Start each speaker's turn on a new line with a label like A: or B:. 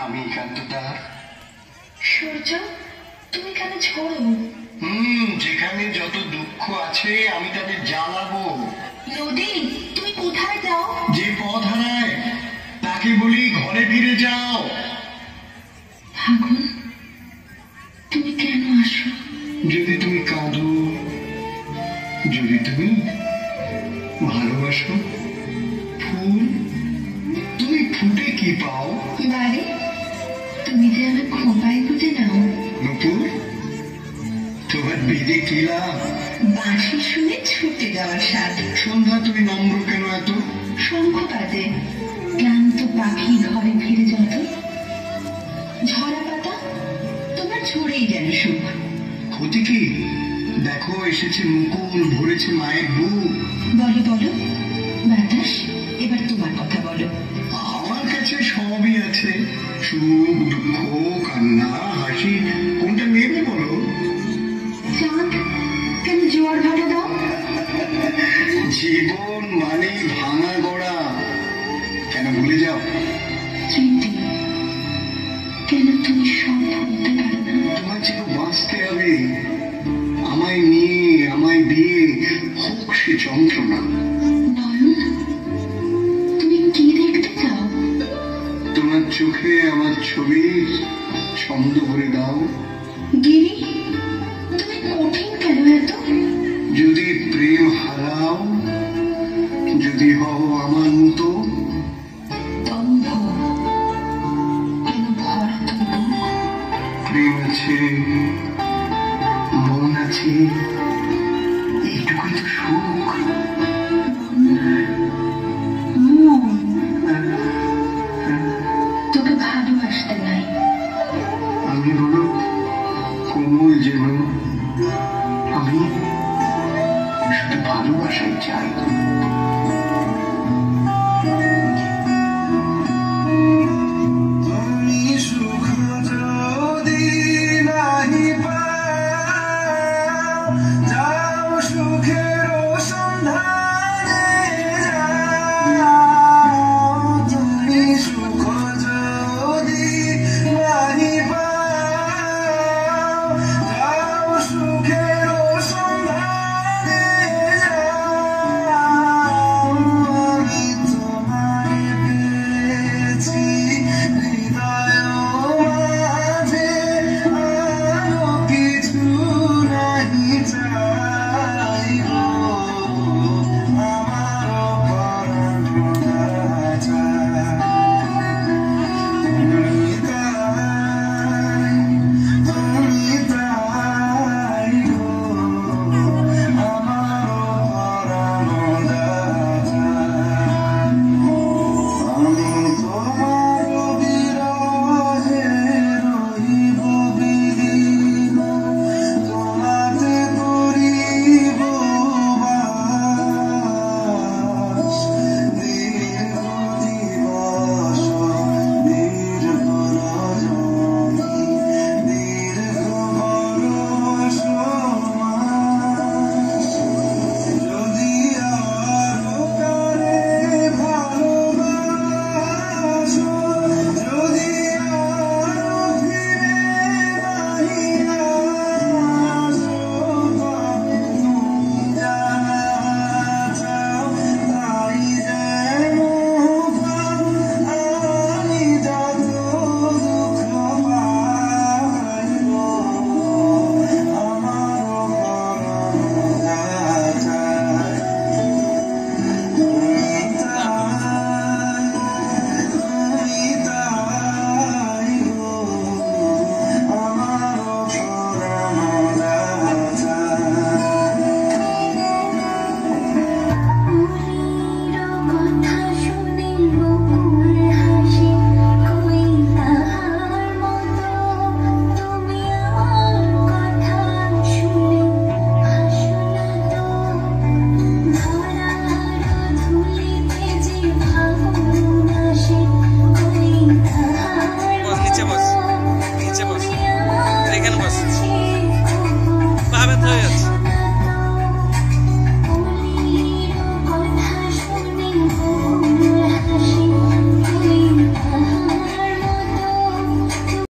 A: আমি একান্তটা।
B: সূর্য, তুমি কেন ঝোড়ো?
A: যেখানে যত দুঃখ আছে আমি তাকে জ্বালাবো।
B: নদী, তুমি কোথায় যাও?
A: যে পথ হারায় তাকে বলি ঘরে ফিরে যাও।
B: ফাগুন, তুমি কেন আসো?
A: যদি তুমি কাঁদো, যদি তুমি ভালোবাসো, ফুল তুমি ফুটে কি পাও?
B: বারে, তুমি যে আমার খোঁপায় গুজে নাও।
A: নূপুর, তোমার বেদে কি লাভ?
B: বাঁশি শুনে ছুটে যাওয়ার স্বাদ।
A: সন্ধ্যা তুমি নম্র কেন এত?
B: শঙ্খ বাজে, ক্লান্ত পাখি ঘরে ফিরে যত। ঝরা পাতা, তোমার ঝরেই যেন সুখ।
A: ক্ষতি কি? দেখো এসেছে মুকুল, ভরেছে মায়ের বুক।
B: বলো বলো বাতাস, এবার তোমার কথা বলো।
A: আমার কাছে সবই আছে, সুখ, দুঃখ, কান্না, হাসি, কোনটা নেবে বলো?
B: চাঁদ, কেন জোয়ার ভাটা দাও?
A: জীবন মানে ভাঙা গড়া, কেন ভুলে যাও?
B: চিন্তি, কেন তুমি সব ভুলতে পারো না?
A: তোমার যেন বাঁচতে হবে, আমায় নিয়ে আমায় দিয়ে হোক সে যন্ত্রণা।
B: নয়ন, তুমি কি দেখতে চাও?
A: তোমার চোখে আমার ছবি ছন্দ ভরে দাও।
B: গিরি, তুমি কঠিন কেন এত?
A: যদি প্রেম হারাও, যদি হও আমার মতো,
B: দম্ভ, কেন ভরা তবু?
A: প্রেম আছে, মন আছে, এইটুকুই তো সুখ।
B: তোকে ভালোবাসতে নাই।
A: আমি হলো কোমল যেন, আমি শুধু ভালোবাসাই চাই।